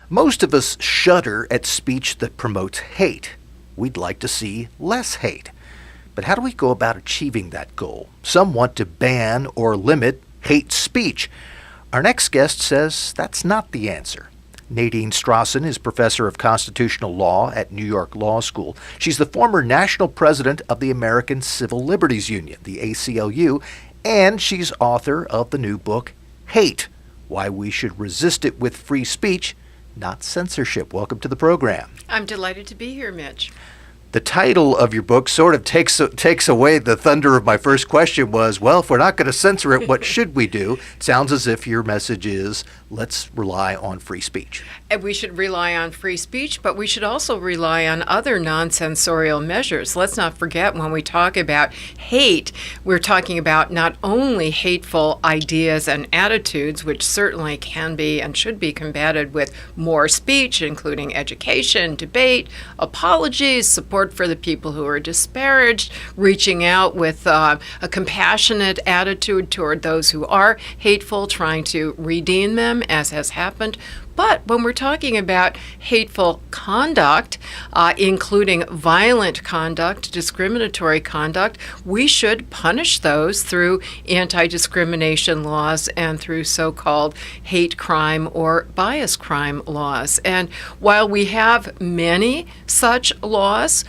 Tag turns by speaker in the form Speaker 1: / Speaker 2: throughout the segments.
Speaker 1: Most of us shudder at speech that promotes hate. We'd like to see less hate. But how do we go about achieving that goal? Some want to ban or limit hate speech. Our next guest says that's not the answer. Nadine Strossen is professor of constitutional law at New York Law School. She's the former national president of the American Civil Liberties Union, the ACLU, and she's author of the new book, Hate: Why We Should Resist It with Free Speech, Not Censorship. Welcome to the program.
Speaker 2: I'm delighted to be here, Mitch.
Speaker 1: The title of your book sort of takes away the thunder of my first question was, well, if we're not going to censor it, what should we do? It sounds as if your message is, let's rely on free speech.
Speaker 2: And we should rely on free speech, but we should also rely on other non-censorial measures. Let's not forget when we talk about hate, we're talking about not only hateful ideas and attitudes, which certainly can be and should be combated with more speech, including education, debate, apologies, support for the people who are disparaged, reaching out with a compassionate attitude toward those who are hateful, trying to redeem them, as has happened. But when we're talking about hateful conduct, including violent conduct, discriminatory conduct, we should punish those through anti-discrimination laws and through so-called hate crime or bias crime laws. And while we have many such laws,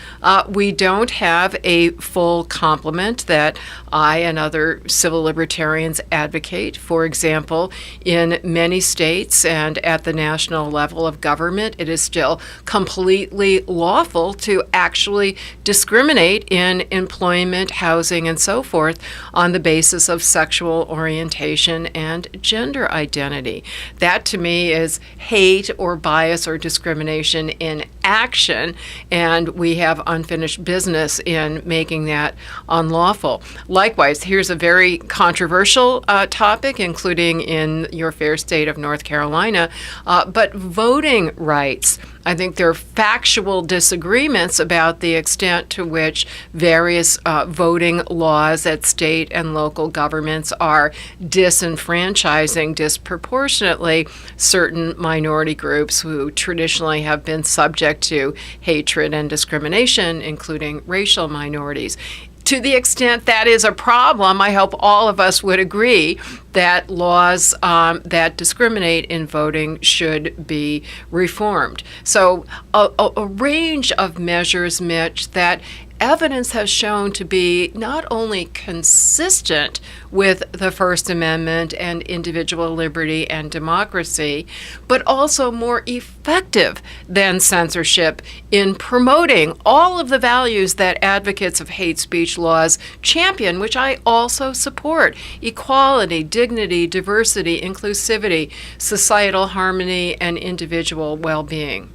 Speaker 2: we don't have a full complement that I and other civil libertarians advocate. For example, in many states and at the national level of government, it is still completely lawful to actually discriminate in employment, housing, and so forth on the basis of sexual orientation and gender identity. That, to me, is hate or bias or discrimination in action, and we have unfinished business in making that unlawful. Likewise, here's a very controversial topic, including in your fair state of North Carolina, but voting rights. I think there are factual disagreements about the extent to which various voting laws at state and local governments are disenfranchising disproportionately certain minority groups who traditionally have been subject to hatred and discrimination, including racial minorities. To the extent that is a problem, I hope all of us would agree that laws that discriminate in voting should be reformed. So a range of measures, Mitch, that evidence has shown to be not only consistent with the First Amendment and individual liberty and democracy, but also more effective than censorship in promoting all of the values that advocates of hate speech laws champion, which I also support: equality, dignity, diversity, inclusivity, societal harmony, and individual well-being.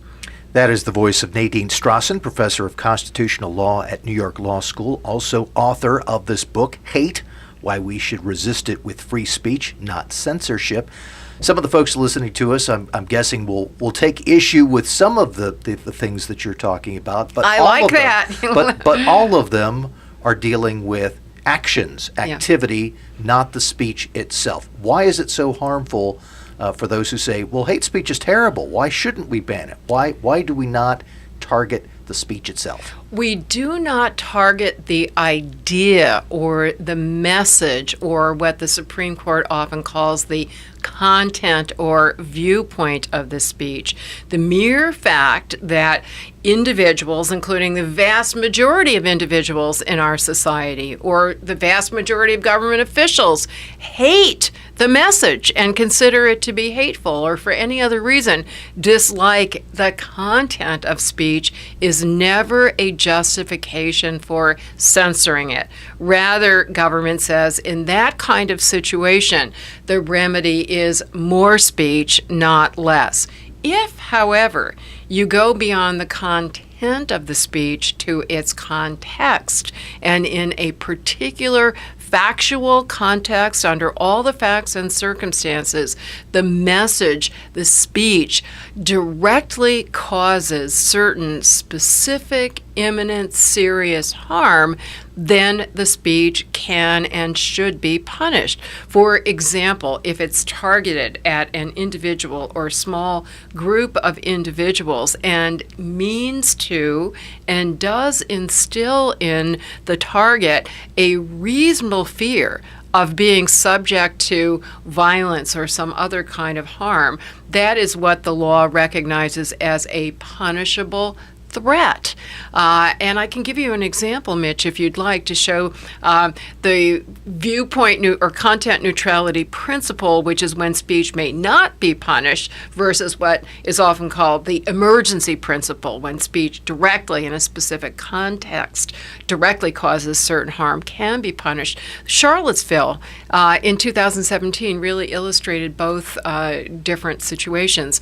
Speaker 1: That is the voice of Nadine Strossen, professor of constitutional law at New York Law School, also author of this book, Hate: Why We Should Resist It with Free Speech, Not Censorship. Some of the folks listening to us, I'm guessing, will take issue with some of the things that you're talking about. But
Speaker 2: I like that.
Speaker 1: but all of them are dealing with actions, activity, not the speech itself. Why is it so harmful for those who say, well, hate speech is terrible? Why shouldn't we ban it? Why do we not target the speech itself?
Speaker 2: We do not target the idea or the message or what the Supreme Court often calls the content or viewpoint of the speech. The mere fact that individuals, including the vast majority of individuals in our society or the vast majority of government officials, hate the message and consider it to be hateful, or for any other reason dislike the content of speech, is never a justification for censoring it. Rather, government says in that kind of situation, the remedy is more speech, not less. If, however, you go beyond the content of the speech to its context, and in a particular factual context, under all the facts and circumstances, the message, the speech directly causes certain specific imminent serious harm, then the speech can and should be punished. For example, if it's targeted at an individual or small group of individuals and means to and does instill in the target a reasonable fear of being subject to violence or some other kind of harm, that is what the law recognizes as a punishable threat. And I can give you an example, Mitch, if you'd like, to show the viewpoint or content neutrality principle, which is when speech may not be punished, versus what is often called the emergency principle, when speech directly in a specific context directly causes certain harm can be punished. Charlottesville in 2017 really illustrated both different situations.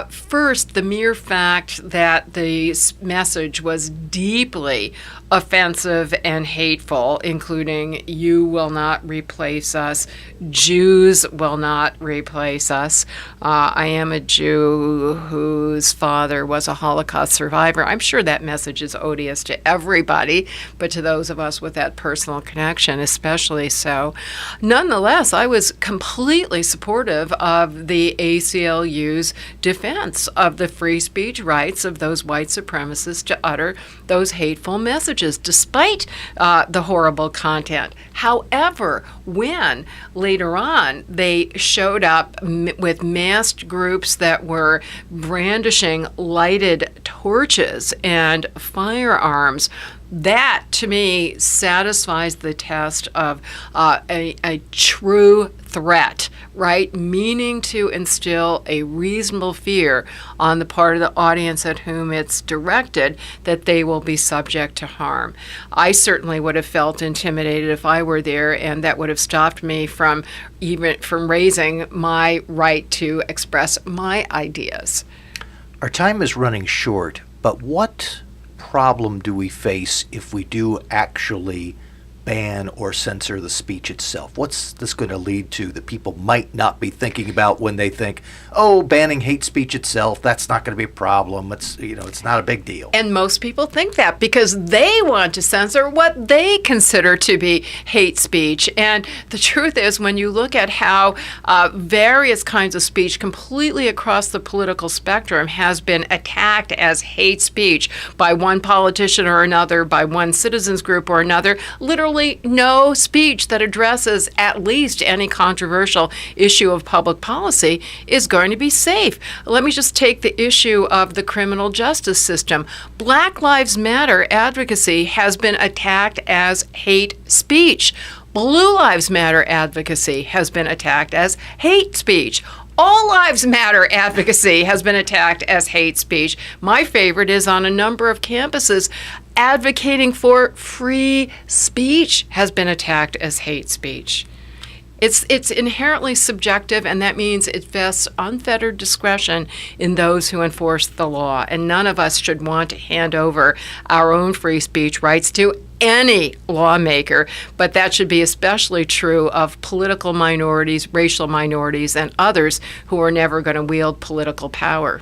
Speaker 2: First, the mere fact that the message was deeply offensive and hateful, including "you will not replace us," "Jews will not replace us," "I am a Jew whose father was a Holocaust survivor." I'm sure that message is odious to everybody, but to those of us with that personal connection, especially so. Nonetheless, I was completely supportive of the ACLU's defense of the free speech rights of those white supremacists to utter those hateful messages, despite the horrible content. However, when later on they showed up with masked groups that were brandishing lighted torches and firearms, that, to me, satisfies the test of a true threat, right? Meaning to instill a reasonable fear on the part of the audience at whom it's directed that they will be subject to harm. I certainly would have felt intimidated if I were there, and that would have stopped me from raising my right to express my ideas.
Speaker 1: Our time is running short, but what problem do we face if we do actually ban or censor the speech itself? What's this going to lead to that people might not be thinking about when they think, oh, banning hate speech itself, that's not going to be a problem. It's not a big deal.
Speaker 2: And most people think that because they want to censor what they consider to be hate speech. And the truth is, when you look at how various kinds of speech completely across the political spectrum has been attacked as hate speech by one politician or another, by one citizens group or another, literally no speech that addresses at least any controversial issue of public policy is going to be safe. Let me just take the issue of the criminal justice system. Black Lives Matter advocacy has been attacked as hate speech. Blue Lives Matter advocacy has been attacked as hate speech. All Lives Matter advocacy has been attacked as hate speech. My favorite is on a number of campuses, advocating for free speech has been attacked as hate speech. It's inherently subjective, and that means it vests unfettered discretion in those who enforce the law. And none of us should want to hand over our own free speech rights to any lawmaker, but that should be especially true of political minorities, racial minorities, and others who are never going to wield political power.